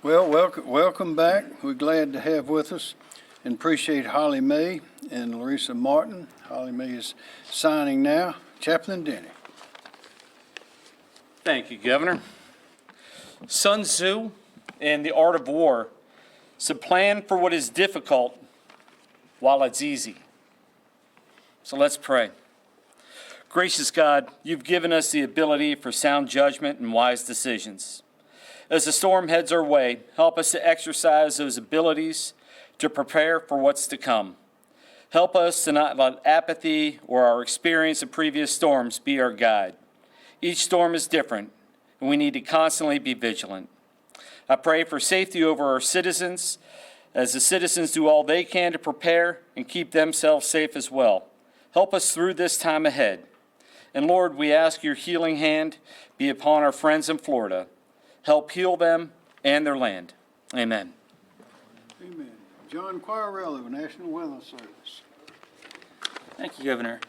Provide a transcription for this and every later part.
Well, welcome back. We're glad to have with us and appreciate Holly May and Larissa Martin. Holly May is signing now. Chaplain Denny. Thank you, Governor. Sun Tzu and The Art of War said, plan for what is difficult while it's easy. So let's pray. Gracious God, you've given us the ability for sound judgment and wise decisions. As the storm heads our way, help us to exercise those abilities to prepare for what's to come. Help us to not let apathy or our experience of previous storms be our guide. Each storm is different, and we need to constantly be vigilant. I pray for safety over our citizens, as the citizens do all they can to prepare and keep themselves safe as well. Help us through this time ahead. And Lord, we ask your healing hand be upon our friends in Florida. Help heal them and their land. Amen. Amen. John Quirello, National Weather Service. Thank you, Governor.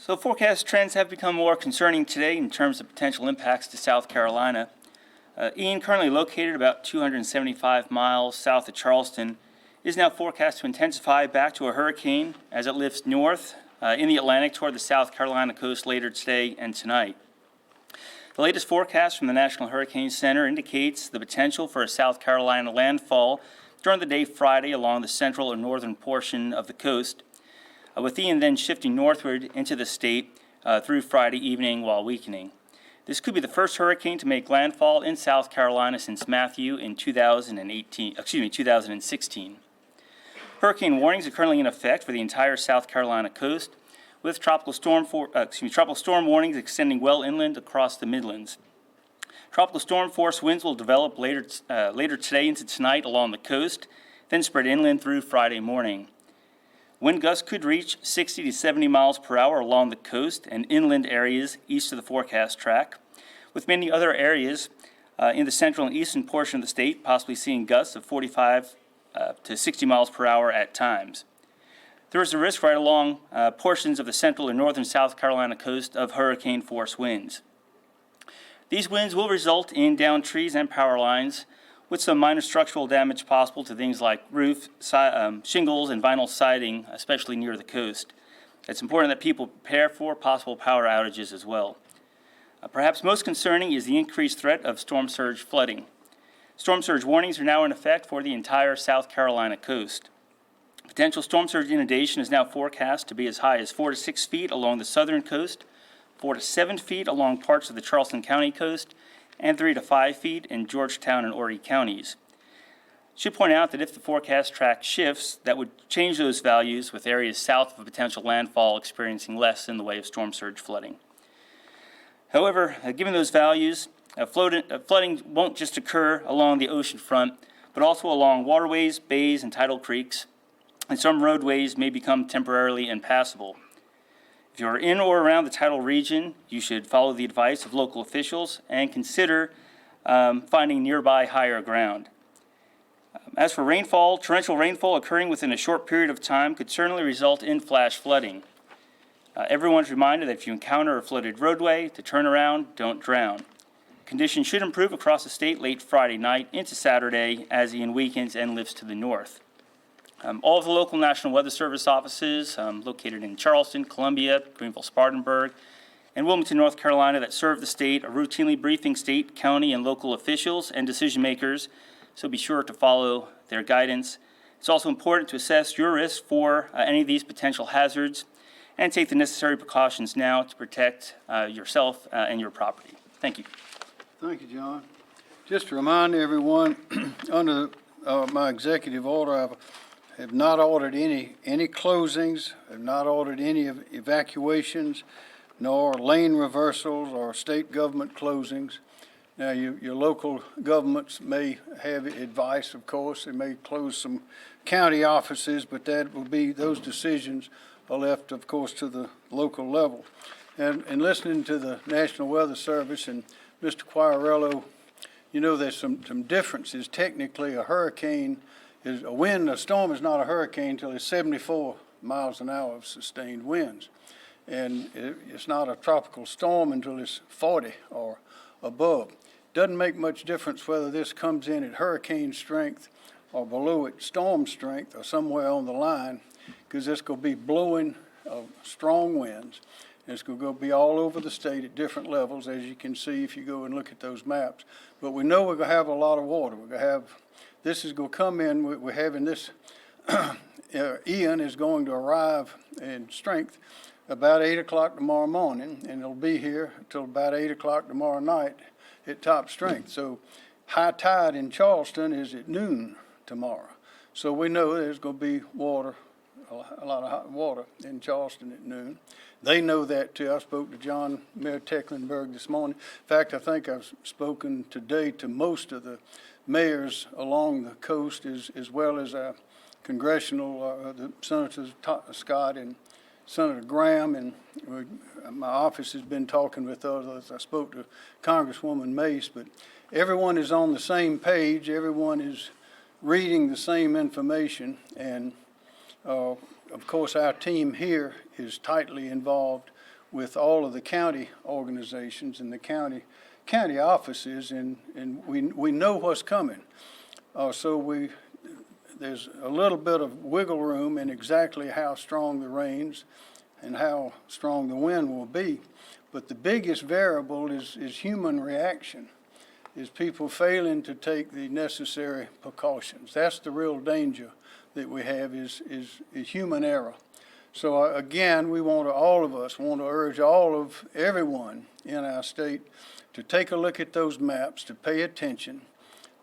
So forecast trends have become more concerning today in terms of potential impacts to South Carolina. Ian, currently located about 275 miles south of Charleston, is now forecast to intensify back to a hurricane as it lifts north in the Atlantic toward the South Carolina coast later today and tonight. The latest forecast from the National Hurricane Center indicates the potential for a South Carolina landfall during the day Friday along the central and northern portion of the coast, with Ian then shifting northward into the state through Friday evening while weakening. This could be the first hurricane to make landfall in South Carolina since Matthew in 2016. Hurricane warnings are currently in effect for the entire South Carolina coast, with tropical storm warnings extending well inland across the Midlands. Tropical storm force winds will develop later today into tonight along the coast, then spread inland through Friday morning. Wind gusts could reach 60 to 70 miles per hour along the coast and inland areas east of the forecast track, with many other areas in the central and eastern portion of the state possibly seeing gusts of 45 to 60 miles per hour at times. There is a risk right along portions of the central and northern South Carolina coast of hurricane force winds. These winds will result in downed trees and power lines, with some minor structural damage possible to things like roof, shingles, and vinyl siding, especially near the coast. It's important that people prepare for possible power outages as well. Perhaps most concerning is the increased threat of storm surge flooding. Storm surge warnings are now in effect for the entire South Carolina coast. Potential storm surge inundation is now forecast to be as high as 4 to 6 feet along the southern coast, 4 to 7 feet along parts of the Charleston County coast, and 3 to 5 feet in Georgetown and Horry counties. Should point out that if the forecast track shifts, that would change those values, with areas south of a potential landfall experiencing less in the way of storm surge flooding. However, given those values, flooding won't just occur along the ocean front, but also along waterways, bays, and tidal creeks, and some roadways may become temporarily impassable. If you are in or around the tidal region, you should follow the advice of local officials and consider finding nearby higher ground. As for rainfall, torrential rainfall occurring within a short period of time could certainly result in flash flooding. Everyone's reminded that if you encounter a flooded roadway, to turn around, don't drown. Conditions should improve across the state late Friday night into Saturday as Ian weakens and lifts to the north. All of the local National Weather Service offices located in Charleston, Columbia, Greenville, Spartanburg, and Wilmington, North Carolina that serve the state are routinely briefing state, county, and local officials and decision makers, so be sure to follow their guidance. It's also important to assess your risk for any of these potential hazards and take the necessary precautions now to protect yourself and your property. Thank you. Thank you, John. Just to remind everyone, under my executive order, I have not ordered any closings, have not ordered any evacuations, nor lane reversals or state government closings. Now, your local governments may have advice, of course. They may close some county offices, but that will be, those decisions are left, of course, to the local level. And listening to the National Weather Service and Mr. Quirello, you know there's some differences. Technically, a hurricane is a wind, a storm is not a hurricane until it's 74 miles an hour of sustained winds. And it's not a tropical storm until it's 40 or above. doesn't make much difference whether this comes in at hurricane strength or below it storm strength or somewhere on the line, because it's going to be blowing strong winds. And it's going to be all over the state at different levels, as you can see if you go and look at those maps. But we know we're going to have a lot of water. We're going to have, this is going to come in, we're having this, Ian is going to arrive in strength about 8 o'clock tomorrow morning, and it'll be here until about 8 o'clock tomorrow night at top strength. So high tide in Charleston is at noon tomorrow. So we know there's going to be water, a lot of hot water in Charleston at noon. They know that too. I spoke to John Mayor Tecklenburg this morning. In fact, I think I've spoken today to most of the mayors along the coast, as well as our congressional, the Senators Scott and Senator Graham, and my office has been talking with others. I spoke to Congresswoman Mace, but everyone is on the same page. Everyone is reading the same information, and of course our team here is tightly involved with all of the county organizations and the county offices, and we know what's coming. So there's a little bit of wiggle room in exactly how strong the rains and how strong the wind will be. But the biggest variable is human reaction, is people failing to take the necessary precautions. That's the real danger that we have, is human error. So again, all of us want to urge everyone in our state to take a look at those maps, to pay attention,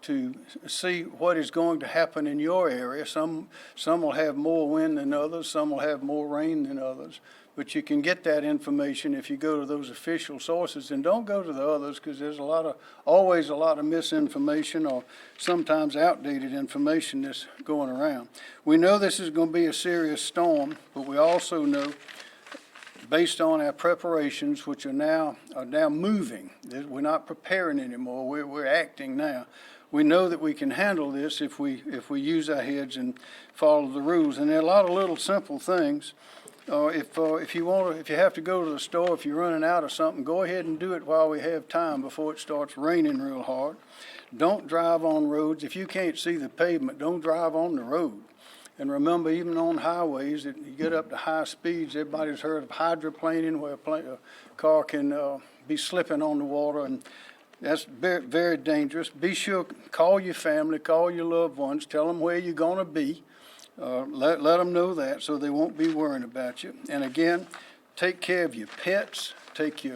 to see what is going to happen in your area. Some will have more wind than others, some will have more rain than others, but you can get that information if you go to those official sources, and don't go to the others, because there's always a lot of misinformation or sometimes outdated information that's going around. We know this is going to be a serious storm, but we also know, based on our preparations, which are now moving, we're not preparing anymore, we're acting now. We know that we can handle this if we use our heads and follow the rules. And there are a lot of little simple things. If you have to go to the store, if you're running out of something, go ahead and do it while we have time before it starts raining real hard. Don't drive on roads. If you can't see the pavement, don't drive on the road. And remember, even on highways, that you get up to high speeds, everybody's heard of hydroplaning, where a car can be slipping on the water, and that's very, very dangerous. Be sure, call your family, call your loved ones, tell them where you're going to be. Let them know that, so they won't be worrying about you. And again, take care of your pets, take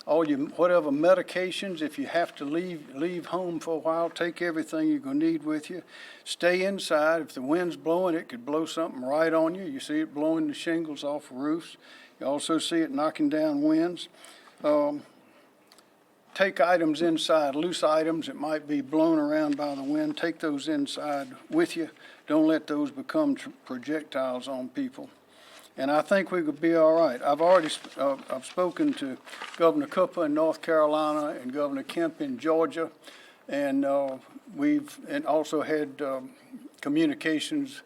all your whatever medications. If you have to leave home for a while, take everything you're going to need with you. Stay inside. If the wind's blowing, it could blow something right on you. You see it blowing the shingles off of roofs. You also see it knocking down winds. Take items inside, loose items that might be blown around by the wind. Take those inside with you. Don't let those become projectiles on people. And I think we could be all right. I've spoken to Governor Cooper in North Carolina and Governor Kemp in Georgia, and we've also had communications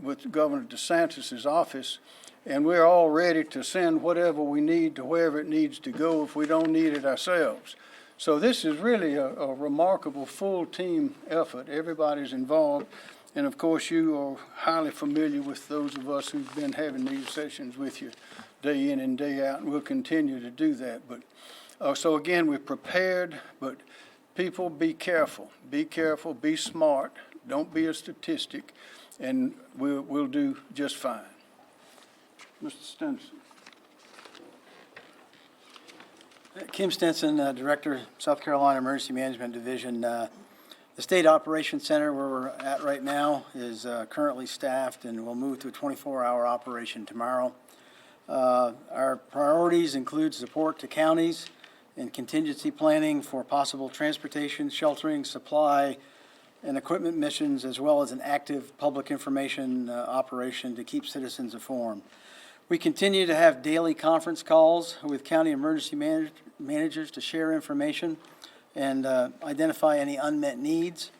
with Governor DeSantis's office, and we're all ready to send whatever we need to wherever it needs to go if we don't need it ourselves. So this is really a remarkable full team effort. Everybody's involved. And of course, you are highly familiar with those of us who've been having these sessions with you day in and day out, and we'll continue to do that. But so again, we're prepared, but people, be careful. Be careful, be smart. Don't be a statistic, and we'll do just fine. Mr. Stinson. Kim Stinson, Director, South Carolina Emergency Management Division. The State Operations Center, where we're at right now, is currently staffed, and we'll move to a 24-hour operation tomorrow. Our priorities include support to counties and contingency planning for possible transportation, sheltering, supply, and equipment missions, as well as an active public information operation to keep citizens informed. We continue to have daily conference calls with county emergency managers to share information and identify any unmet needs.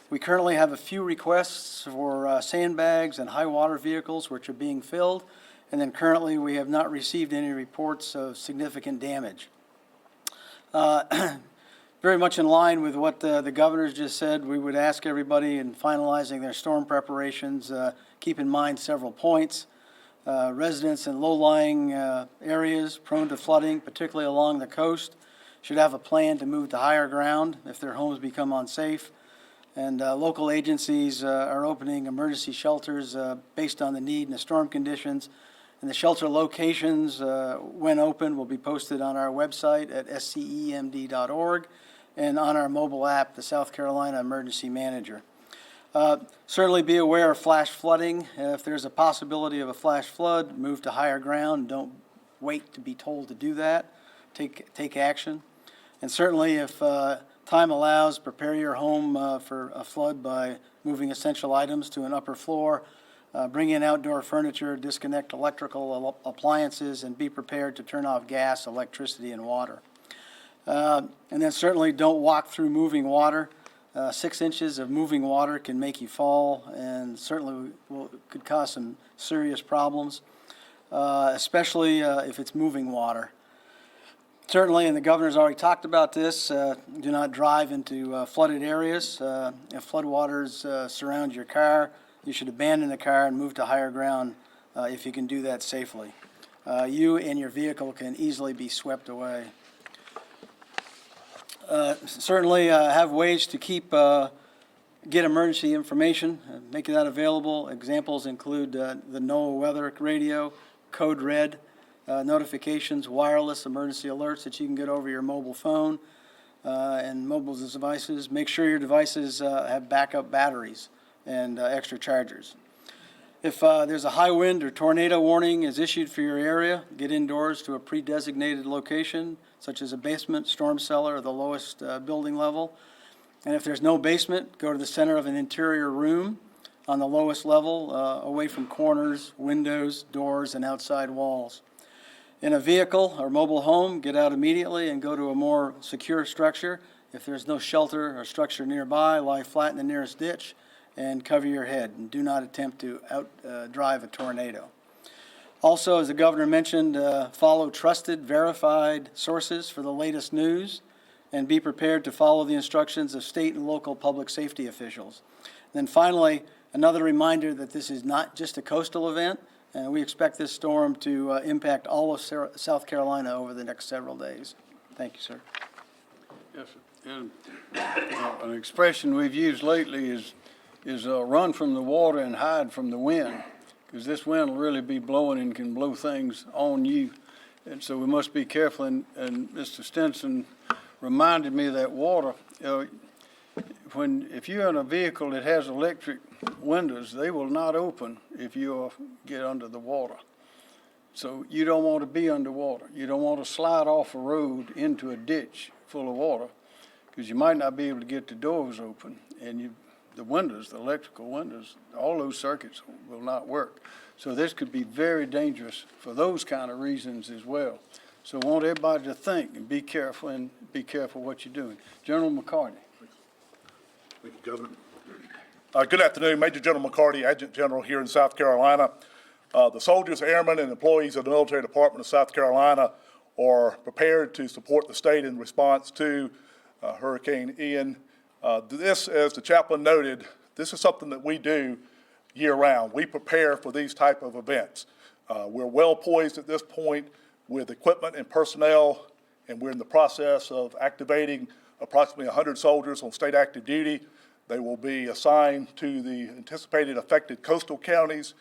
We currently have a few requests for sandbags and high water vehicles, which are being filled, and then currently we have not received any reports of significant damage. very much in line with what the governor's just said. We would ask everybody in finalizing their storm preparations, keep in mind several points. Residents in low-lying areas prone to flooding, particularly along the coast, should have a plan to move to higher ground if their homes become unsafe. And local agencies are opening emergency shelters based on the need and the storm conditions. And the shelter locations, when open, will be posted on our website at scemd.org and on our mobile app, the South Carolina Emergency Manager. Certainly be aware of flash flooding. If there's a possibility of a flash flood, move to higher ground. Don't wait to be told to do that. Take action. And certainly if time allows, prepare your home for a flood by moving essential items to an upper floor. Bring in outdoor furniture, disconnect electrical appliances, and be prepared to turn off gas, electricity, and water. And then certainly don't walk through moving water. 6 inches of moving water can make you fall and certainly could cause some serious problems, especially if it's moving water. Certainly, and the governor's already talked about this, do not drive into flooded areas. If floodwaters surround your car, you should abandon the car and move to higher ground if you can do that safely. You and your vehicle can easily be swept away. Certainly have ways to get emergency information, make that available. Examples include the NOAA weather radio, code red, notifications, wireless emergency alerts that you can get over your mobile phone and mobile devices. Make sure your devices have backup batteries and extra chargers. If there's a high wind or tornado warning is issued for your area, get indoors to a pre-designated location, such as a basement, storm cellar, or the lowest building level. And if there's no basement, go to the center of an interior room on the lowest level, away from corners, windows, doors, and outside walls. In a vehicle or mobile home, get out immediately and go to a more secure structure. If there's no shelter or structure nearby, lie flat in the nearest ditch and cover your head, and do not attempt to drive a tornado. Also, as the governor mentioned, follow trusted, verified sources for the latest news, and be prepared to follow the instructions of state and local public safety officials. And then finally, another reminder that this is not just a coastal event, and we expect this storm to impact all of South Carolina over the next several days. Thank you, sir. Yes, sir. And an expression we've used lately is run from the water and hide from the wind, because this wind will really be blowing and can blow things on you. And so we must be careful. And Mr. Stinson reminded me of that water. If you're in a vehicle that has electric windows, they will not open if you get under the water. So you don't want to be underwater. You don't want to slide off a road into a ditch full of water, because you might not be able to get the doors open, and the windows, the electrical windows, all those circuits will not work. So this could be very dangerous for those kind of reasons as well. So I want everybody to think and be careful what you're doing. General McCarty. Thank you, Governor. Good afternoon, Major General McCarty, Adjutant General here in South Carolina. The soldiers, airmen, and employees of the Military Department of South Carolina are prepared to support the state in response to Hurricane Ian. This, as the chaplain noted, this is something that we do year-round. We prepare for these type of events. We're well poised at this point with equipment and personnel, and we're in the process of activating approximately 100 soldiers on state active duty. They will be assigned to the anticipated affected coastal counties.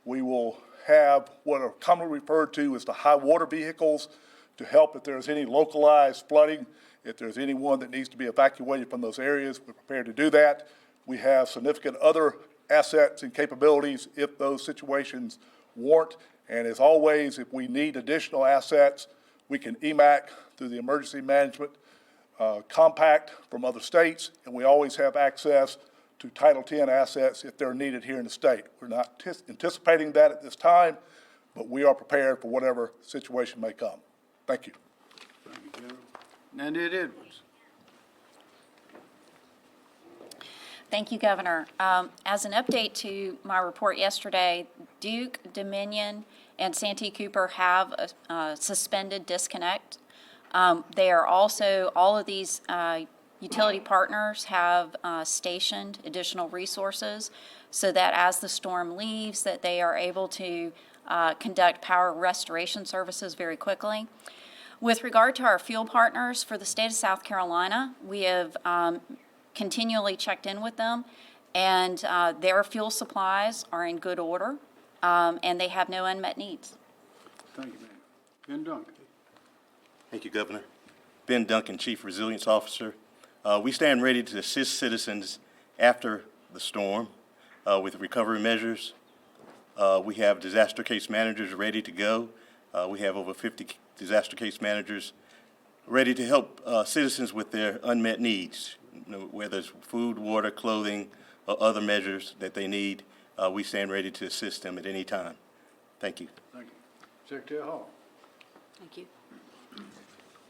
We will have what are commonly referred to as the high water vehicles to help if there's any localized flooding. If there's anyone that needs to be evacuated from those areas, we're prepared to do that. We have significant other assets and capabilities if those situations warrant. And as always, if we need additional assets, we can EMAC through the emergency management compact from other states, and we always have access to Title X assets if they're needed here in the state. We're not anticipating that at this time, but we are prepared for whatever situation may come. Thank you. Thank you, General. Nandy Edwards. Thank you, Governor. As an update to my report yesterday, Duke, Dominion, and Santee Cooper have suspended disconnect. They are also, all of these utility partners have stationed additional resources so that as the storm leaves, that they are able to conduct power restoration services very quickly. With regard to our fuel partners for the state of South Carolina, we have continually checked in with them, and their fuel supplies are in good order, and they have no unmet needs. Thank you, ma'am. Ben Duncan. Thank you, Governor. Ben Duncan, Chief Resilience Officer. We stand ready to assist citizens after the storm with recovery measures. We have disaster case managers ready to go. We have over 50 disaster case managers ready to help citizens with their unmet needs, whether it's food, water, clothing, or other measures that they need. We stand ready to assist them at any time. Thank you. Thank you. Secretary Hall. Thank you.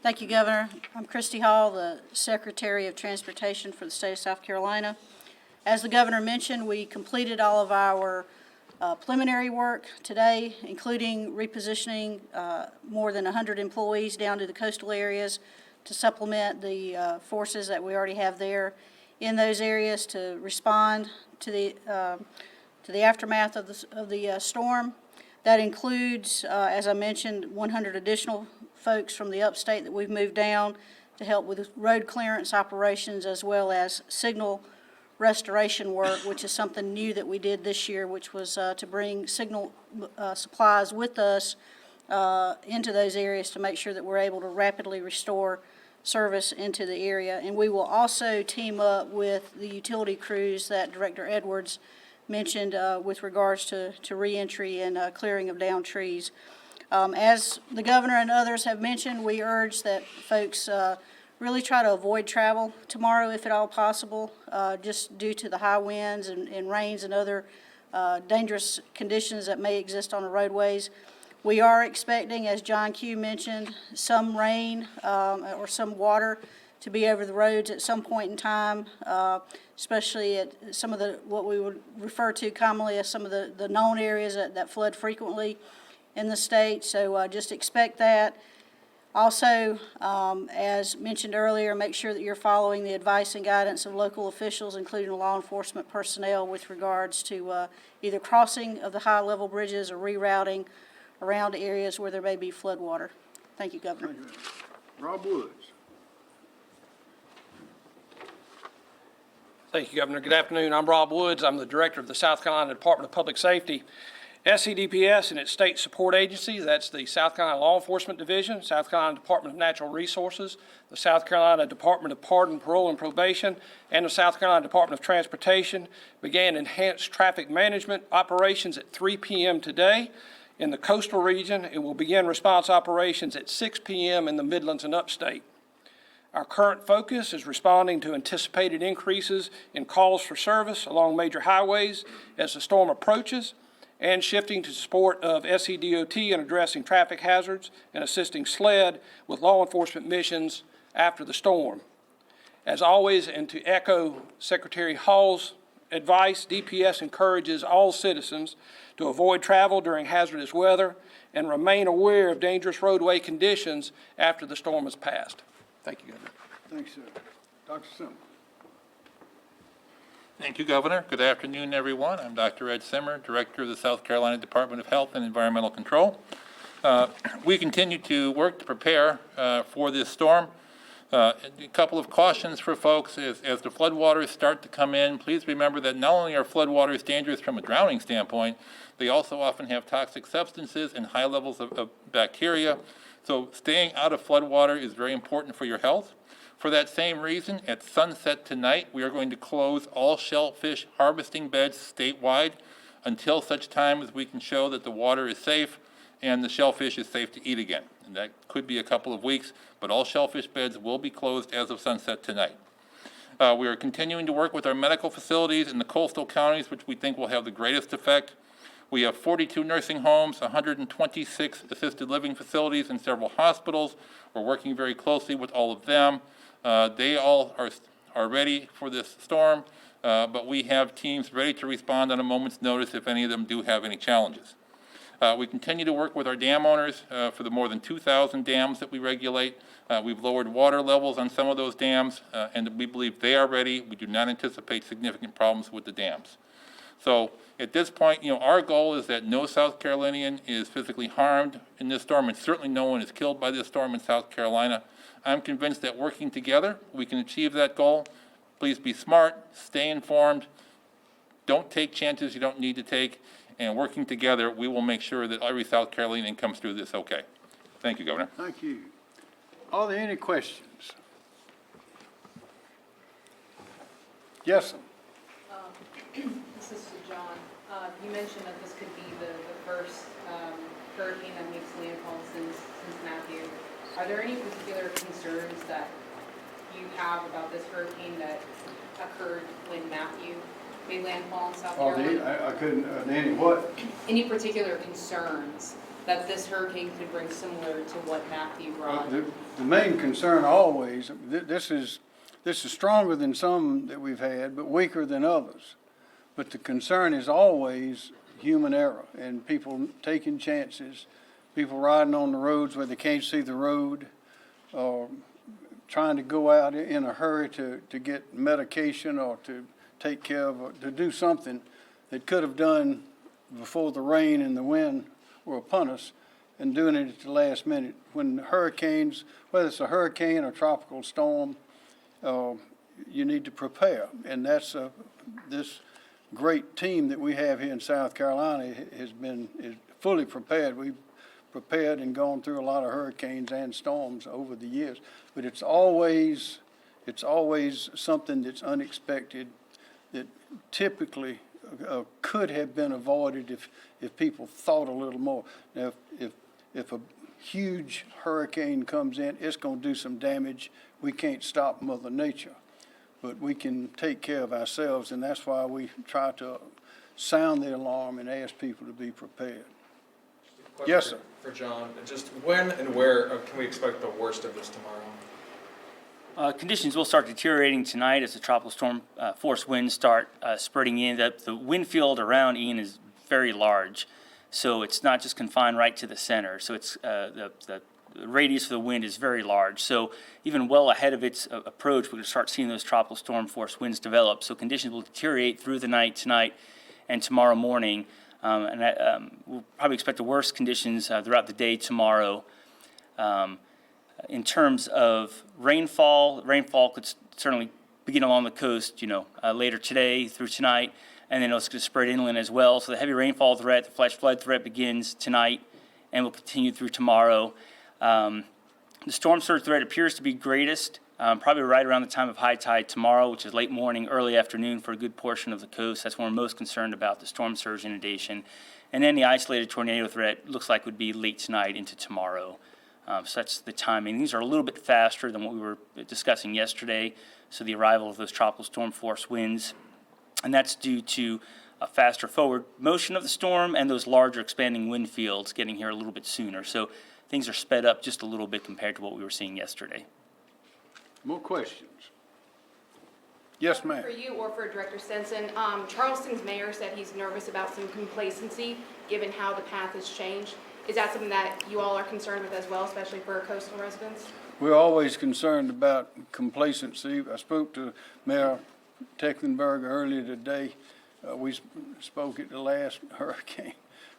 Thank you, Governor. I'm Christy Hall, the Secretary of Transportation for the state of South Carolina. As the Governor mentioned, we completed all of our preliminary work today, including repositioning more than 100 employees down to the coastal areas to supplement the forces that we already have there in those areas to respond to the aftermath of the storm. That includes, as I mentioned, 100 additional folks from the upstate that we've moved down to help with road clearance operations as well as signal restoration work, which is something new that we did this year, which was to bring signal supplies with us into those areas to make sure that we're able to rapidly restore service into the area. And we will also team up with the utility crews that Director Edwards mentioned with regards to reentry and clearing of downed trees. As the Governor and others have mentioned, we urge that folks really try to avoid travel tomorrow if at all possible, just due to the high winds and rains and other dangerous conditions that may exist on the roadways. We are expecting, as John Q. mentioned, some rain or some water to be over the roads at some point in time, especially at some of what we would refer to commonly as some of the known areas that flood frequently in the state. So just expect that. Also, as mentioned earlier, make sure that you're following the advice and guidance of local officials, including law enforcement personnel, with regards to either crossing of the high-level bridges or rerouting around areas where there may be floodwater. Thank you, Governor. Thank you. Rob Woods. Thank you, Governor. Good afternoon. I'm Rob Woods. I'm the Director of the South Carolina Department of Public Safety. SCDPS and its state support agencies, that's the South Carolina Law Enforcement Division, South Carolina Department of Natural Resources, the South Carolina Department of Pardon, Parole, and Probation, and the South Carolina Department of Transportation, began enhanced traffic management operations at 3 p.m. today in the coastal region. It will begin response operations at 6 p.m. in the Midlands and Upstate. Our current focus is responding to anticipated increases in calls for service along major highways as the storm approaches, and shifting to support of SCDOT in addressing traffic hazards and assisting SLED with law enforcement missions after the storm. As always, and to echo Secretary Hall's advice, DPS encourages all citizens to avoid travel during hazardous weather and remain aware of dangerous roadway conditions after the storm has passed. Thank you, Governor. Thanks, sir. Dr. Simon. Thank you, Governor. Good afternoon, everyone. I'm Dr. Ed Simmer, Director of the South Carolina Department of Health and Environmental Control. We continue to work to prepare for this storm. A couple of cautions for folks as the floodwaters start to come in. Please remember that not only are floodwaters dangerous from a drowning standpoint, they also often have toxic substances and high levels of bacteria. So staying out of floodwater is very important for your health. For that same reason, at sunset tonight, we are going to close all shellfish harvesting beds statewide until such time as we can show that the water is safe and the shellfish is safe to eat again. And that could be a couple of weeks, but all shellfish beds will be closed as of sunset tonight. We are continuing to work with our medical facilities in the coastal counties, which we think will have the greatest effect. We have 42 nursing homes, 126 assisted living facilities, and several hospitals. We're working very closely with all of them. They all are ready for this storm, but we have teams ready to respond on a moment's notice if any of them do have any challenges. We continue to work with our dam owners for the more than 2,000 dams that we regulate. We've lowered water levels on some of those dams, and we believe they are ready. We do not anticipate significant problems with the dams. So at this point, our goal is that no South Carolinian is physically harmed in this storm, and certainly no one is killed by this storm in South Carolina. I'm convinced that working together, we can achieve that goal. Please be smart, stay informed, don't take chances you don't need to take, and working together, we will make sure that every South Carolinian comes through this okay. Thank you, Governor. Thank you. Are there any questions? Yes, sir. This is to John. You mentioned that this could be the first hurricane that makes landfall since Matthew. Are there any particular concerns that you have about this hurricane that occurred when Matthew made landfall in South Carolina? I couldn't, any what? Any particular concerns that this hurricane could bring similar to what Matthew brought? The main concern always, this is stronger than some that we've had, but weaker than others. But the concern is always human error and people taking chances, people riding on the roads where they can't see the road, trying to go out in a hurry to get medication or to take care of, or to do something that could have done before the rain and the wind were upon us, and doing it at the last minute. When hurricanes, whether it's a hurricane or tropical storm, you need to prepare. And that's this great team that we have here in South Carolina is fully prepared. We've prepared and gone through a lot of hurricanes and storms over the years, but it's always something that's unexpected that typically could have been avoided if people thought a little more. Now, if a huge hurricane comes in, it's going to do some damage. We can't stop Mother Nature, but we can take care of ourselves, and that's why we try to sound the alarm and ask people to be prepared. Yes, sir. For John, just when and where can we expect the worst of this tomorrow? Conditions will start deteriorating tonight as the tropical storm force winds start spreading in. The wind field around Ian is very large, so it's not just confined right to the center. So it's the radius of the wind is very large. So even well ahead of its approach, we're going to start seeing those tropical storm force winds develop. So conditions will deteriorate through the night tonight and tomorrow morning. We'll probably expect the worst conditions throughout the day tomorrow. In terms of rainfall could certainly begin along the coast, later today through tonight, and then it's going to spread inland as well. So the heavy rainfall threat, the flash flood threat begins tonight and will continue through tomorrow. The storm surge threat appears to be greatest probably right around the time of high tide tomorrow, which is late morning, early afternoon for a good portion of the coast. That's when we're most concerned about the storm surge inundation. And then the isolated tornado threat looks like would be late tonight into tomorrow. So that's the timing. These are a little bit faster than what we were discussing yesterday. So the arrival of those tropical storm force winds, and that's due to a faster forward motion of the storm and those larger expanding wind fields getting here a little bit sooner. So things are sped up just a little bit compared to what we were seeing yesterday. More questions? Yes, ma'am. For you or for Director Stenson, Charleston's mayor said he's nervous about some complacency given how the path has changed. Is that something that you all are concerned with as well, especially for coastal residents? We're always concerned about complacency. I spoke to Mayor Tecklenburg earlier today. We spoke at the last hurricane.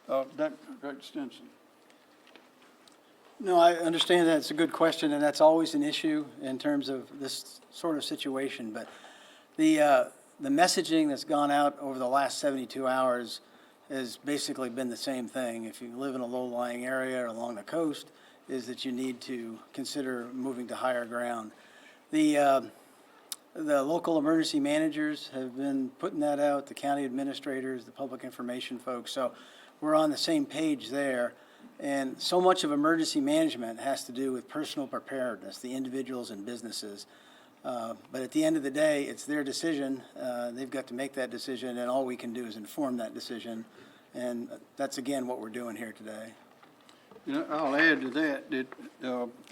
Director Stenson. No, I understand that. It's a good question, and that's always an issue in terms of this sort of situation. But the messaging that's gone out over the last 72 hours has basically been the same thing. If you live in a low-lying area or along the coast, is that you need to consider moving to higher ground. The local emergency managers have been putting that out, the county administrators, the public information folks. So we're on the same page there. And so much of emergency management has to do with personal preparedness, the individuals and businesses. But at the end of the day, it's their decision. They've got to make that decision, and all we can do is inform that decision. And that's, again, what we're doing here today. I'll add to that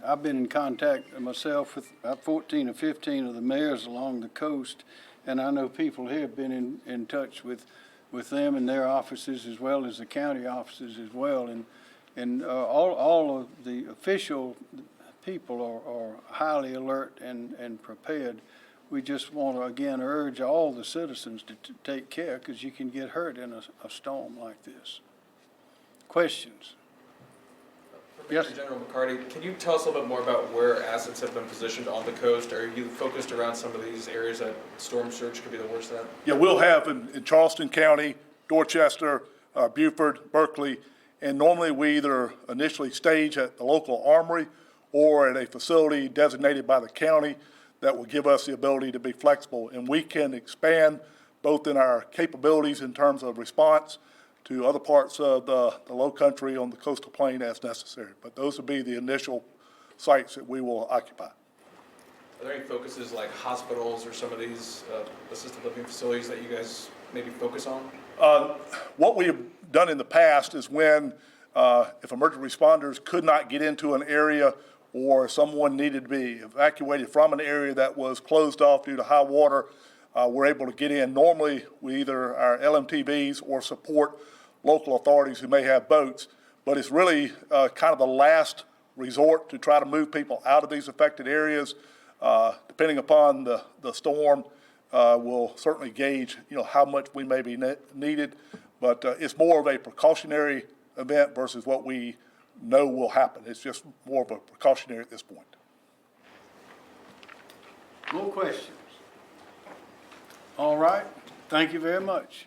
I've been in contact myself with about 14 or 15 of the mayors along the coast, and I know people here have been in touch with with them and their offices as well as the county offices as well. And all of the official people are highly alert and prepared. We just want to, again, urge all the citizens to take care because you can get hurt in a storm like this. Questions? Yes. Major General McCarty, can you tell us a little bit more about where assets have been positioned on the coast? Are you focused around some of these areas that storm surge could be the worst at? Yeah, we'll have in Charleston County, Dorchester, Beaufort, Berkeley, and normally we either initially stage at the local armory or at a facility designated by the county that will give us the ability to be flexible. And we can expand both in our capabilities in terms of response to other parts of the low country on the coastal plain as necessary. But those will be the initial sites that we will occupy. Are there any focuses like hospitals or some of these assisted living facilities that you guys maybe focus on? What we have done in the past is when, if emergency responders could not get into an area or someone needed to be evacuated from an area that was closed off due to high water, we're able to get in. Normally, we either our LMTVs or support local authorities who may have boats, but it's really kind of the last resort to try to move people out of these affected areas. Depending upon the storm, we'll certainly gauge, how much we may be needed, but it's more of a precautionary event versus what we know will happen. It's just more of a precautionary at this point. More questions? All right. Thank you very much.